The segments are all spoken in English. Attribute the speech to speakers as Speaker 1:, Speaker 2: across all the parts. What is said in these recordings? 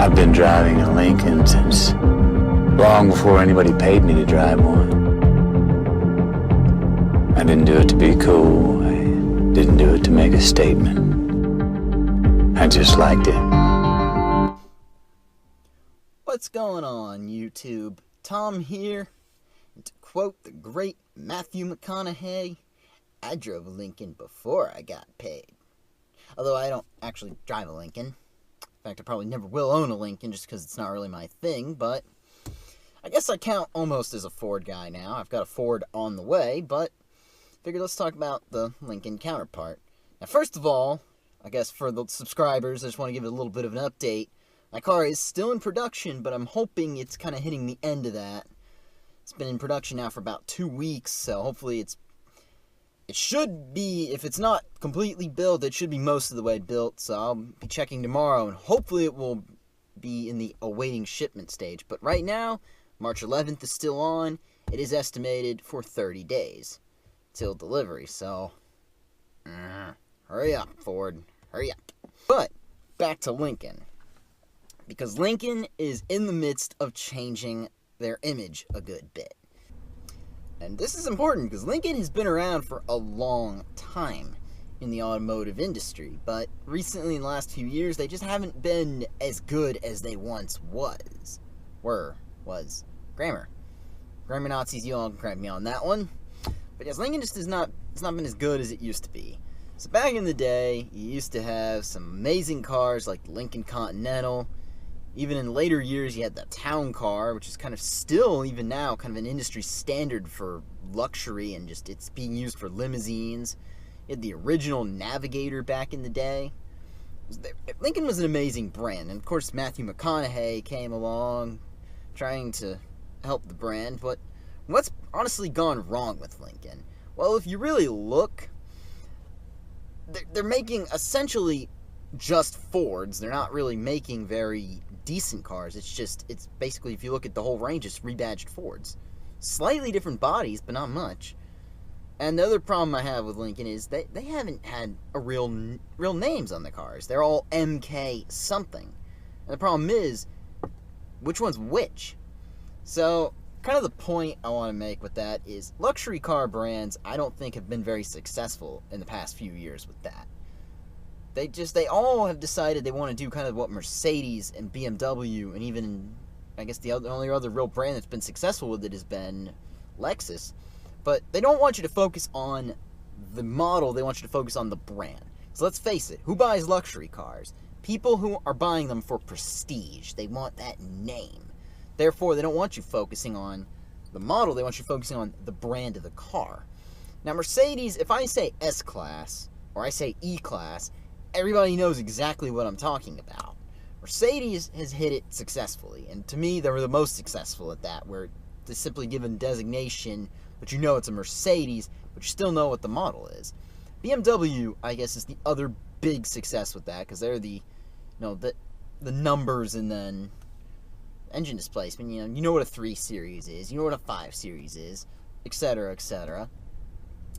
Speaker 1: I've been driving a Lincoln since long before anybody paid me to drive one. I didn't do it to be cool. I didn't do it to make a statement. I just liked it.
Speaker 2: What's going on, YouTube? Tom here. And to quote the great Matthew McConaughey, I drove a Lincoln before I got paid. Although I don't actually drive a Lincoln. In fact, I probably never will own a Lincoln just because it's not really my thing, but I guess I count almost as a Ford guy now. I've got a Ford on the way, but figured let's talk about the Lincoln counterpart. Now, first of all, I guess for the subscribers, I just want to give it a little bit of an update. My car is still in production, but I'm hoping it's kind of hitting the end of that. It's been in production now for about 2 weeks, so hopefully it should be, if it's not completely built, it should be most of the way built, so I'll be checking tomorrow, and hopefully it will be in the awaiting shipment stage. But right now, March 11th is still on. It is estimated for 30 days till delivery, so hurry up, Ford, hurry up. But back to Lincoln, because Lincoln is in the midst of changing their image a good bit. And this is important because Lincoln has been around for a long time in the automotive industry, but recently in the last few years, they just haven't been as good as they once was. Grammar Nazis, you all can correct me on that one. But yes, Lincoln just it's not been as good as it used to be. So back in the day, you used to have some amazing cars like the Lincoln Continental. Even in later years, you had the Town Car, which is kind of still, even now, kind of an industry standard for luxury, and just it's being used for limousines. You had the original Navigator back in the day. Lincoln was an amazing brand, and of course Matthew McConaughey came along trying to help the brand. But what's honestly gone wrong with Lincoln? Well, if you really look, they're making essentially just Fords. They're not really making very decent cars. It's basically, if you look at the whole range, it's rebadged Fords. Slightly different bodies, but not much. And the other problem I have with Lincoln is they haven't had a real names on the cars. They're all MK something. And the problem is, which one's which? So, kind of the point I want to make with that is luxury car brands, I don't think, have been very successful in the past few years with that. They all have decided they want to do kind of what Mercedes and BMW, and even, I guess the only other real brand that's been successful with it has been Lexus. But they don't want you to focus on the model, they want you to focus on the brand. So let's face it, who buys luxury cars? People who are buying them for prestige. They want that name. Therefore, they don't want you focusing on the model, they want you focusing on the brand of the car. Now, Mercedes, if I say S-Class, or I say E-Class, everybody knows exactly what I'm talking about. Mercedes has hit it successfully, and to me, they were the most successful at that, where it's simply given designation, but you know it's a Mercedes, but you still know what the model is. BMW, I guess, is the other big success with that, because they're the numbers and then engine displacement. You know what a 3 Series is, you know what a 5 Series is, etc., etc.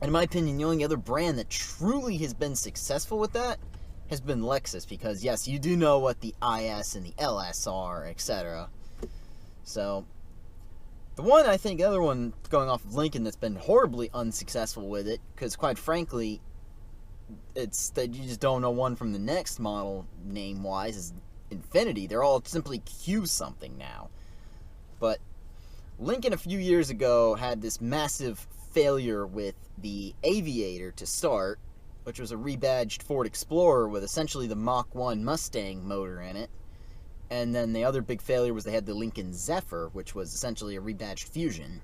Speaker 2: And in my opinion, the only other brand that truly has been successful with that has been Lexus, because yes, you do know what the IS and the LS are, etc. So, the other one going off of Lincoln that's been horribly unsuccessful with it, because quite frankly, it's that you just don't know one from the next model name-wise, is Infiniti. They're all simply Q something now. But Lincoln a few years ago had this massive failure with the Aviator to start, which was a rebadged Ford Explorer with essentially the Mach 1 Mustang motor in it. And then the other big failure was they had the Lincoln Zephyr, which was essentially a rebadged Fusion.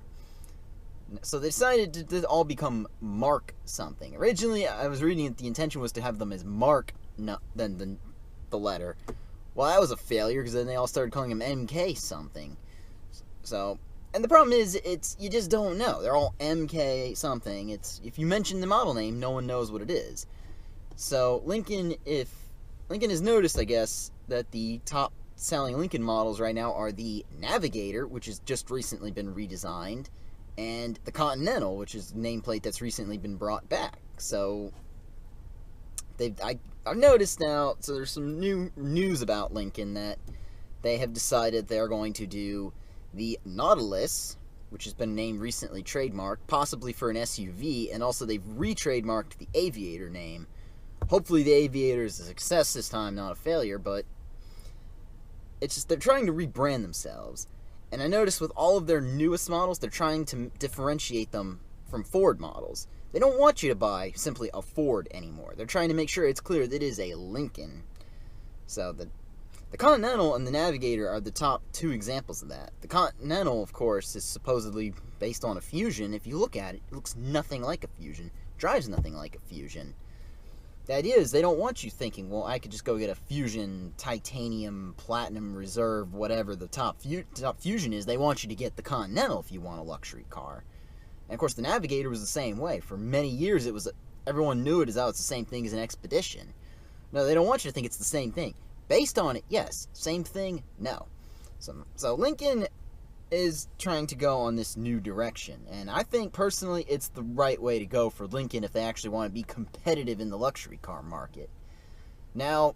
Speaker 2: So they decided to all become Mark something. Originally, I was reading it, the intention was to have them as Mark, then the letter. Well, that was a failure, because then they all started calling him MK something. So, and the problem is, you just don't know. They're all MK something. If you mention the model name, no one knows what it is. So, Lincoln has noticed, I guess, that the top selling Lincoln models right now are the Navigator, which has just recently been redesigned, and the Continental, which is a nameplate that's recently been brought back. So, I've noticed now, so there's some new news about Lincoln that they have decided they're going to do the Nautilus, which has been named recently trademarked, possibly for an SUV, and also they've re-trademarked the Aviator name. Hopefully the Aviator is a success this time, not a failure, but it's just they're trying to rebrand themselves. And I noticed with all of their newest models, they're trying to differentiate them from Ford models. They don't want you to buy simply a Ford anymore. They're trying to make sure it's clear that it is a Lincoln. So the Continental and the Navigator are the top two examples of that. The Continental, of course, is supposedly based on a Fusion. If you look at it, it looks nothing like a Fusion. Drives nothing like a Fusion. The idea is they don't want you thinking, well, I could just go get a Fusion, Titanium, Platinum Reserve, whatever the top Fusion is. They want you to get the Continental if you want a luxury car. And, of course, the Navigator was the same way. For many years, everyone knew it as, it's the same thing as an Expedition. No, they don't want you to think it's the same thing. Based on it, yes. Same thing, no. So Lincoln is trying to go on this new direction, and I think personally it's the right way to go for Lincoln if they actually want to be competitive in the luxury car market. Now,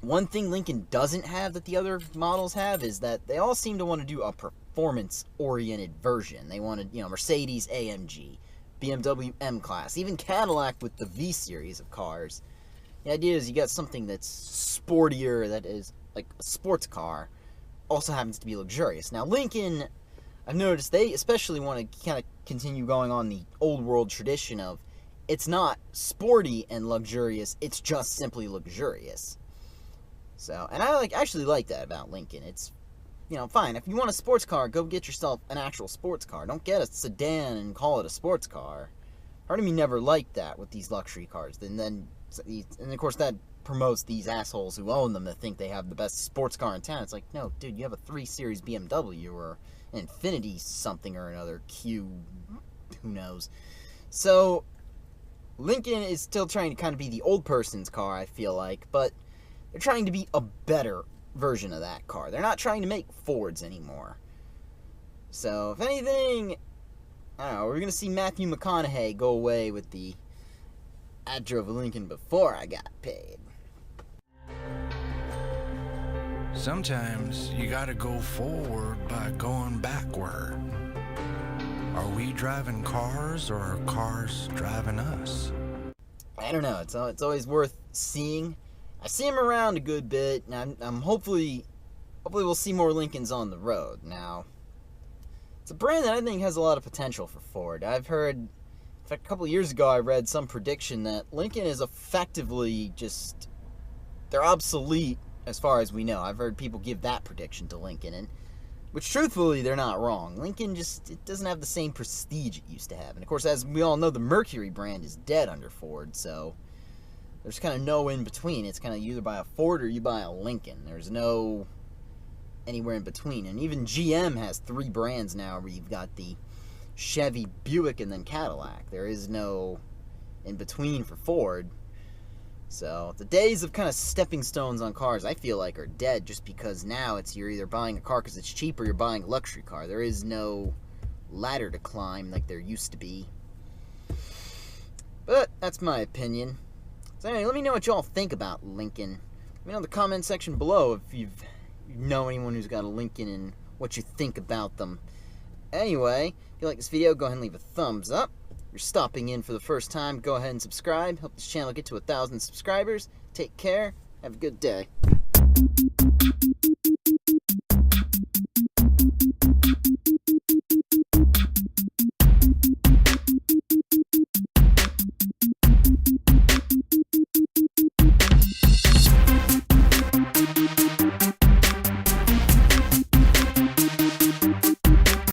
Speaker 2: one thing Lincoln doesn't have that the other models have is that they all seem to want to do a performance-oriented version. They wanted, Mercedes AMG, BMW M-Class, even Cadillac with the V-Series of cars. The idea is you got something that's sportier, that is like a sports car, also happens to be luxurious. Now, Lincoln, I've noticed they especially want to kind of continue going on the old world tradition of it's not sporty and luxurious, it's just simply luxurious. So, and I actually like that about Lincoln. It's, fine. If you want a sports car, go get yourself an actual sports car. Don't get a sedan and call it a sports car. Part of me never liked that with these luxury cars. And of course that promotes these assholes who own them that think they have the best sports car in town. It's like, no, dude, you have a 3 Series BMW or an Infiniti something or another Q, who knows. So, Lincoln is still trying to kind of be the old person's car, I feel like, but they're trying to be a better version of that car. They're not trying to make Fords anymore. So, if anything, I don't know, we're going to see Matthew McConaughey go away with the I drove a Lincoln before I got paid.
Speaker 3: Sometimes you gotta go forward by going backward. Are we driving cars or are cars driving us?
Speaker 2: I don't know. It's always worth seeing. I see him around a good bit, and I'm hopefully we'll see more Lincolns on the road. Now, it's a brand that I think has a lot of potential for Ford. I've heard, in fact, a couple of years ago, I read some prediction that Lincoln is effectively they're obsolete as far as we know. I've heard people give that prediction to Lincoln, and which truthfully, they're not wrong. Lincoln it doesn't have the same prestige it used to have. And of course, as we all know, the Mercury brand is dead under Ford, so there's kind of no in between. It's kind of you either buy a Ford or you buy a Lincoln. There's no anywhere in between. And even GM has 3 brands now where you've got the Chevy, Buick, and then Cadillac. There is no in between for Ford. So the days of kind of stepping stones on cars, I feel like, are dead, just because now you're either buying a car because it's cheap or you're buying a luxury car. There is no ladder to climb like there used to be. But that's my opinion. So anyway, let me know what y'all think about Lincoln. Let me know in the comment section below if you know anyone who's got a Lincoln and what you think about them. Anyway, if you like this video, go ahead and leave a thumbs up. If you're stopping in for the first time, go ahead and subscribe. Help this channel get to 1,000 subscribers. Take care. Have a good day.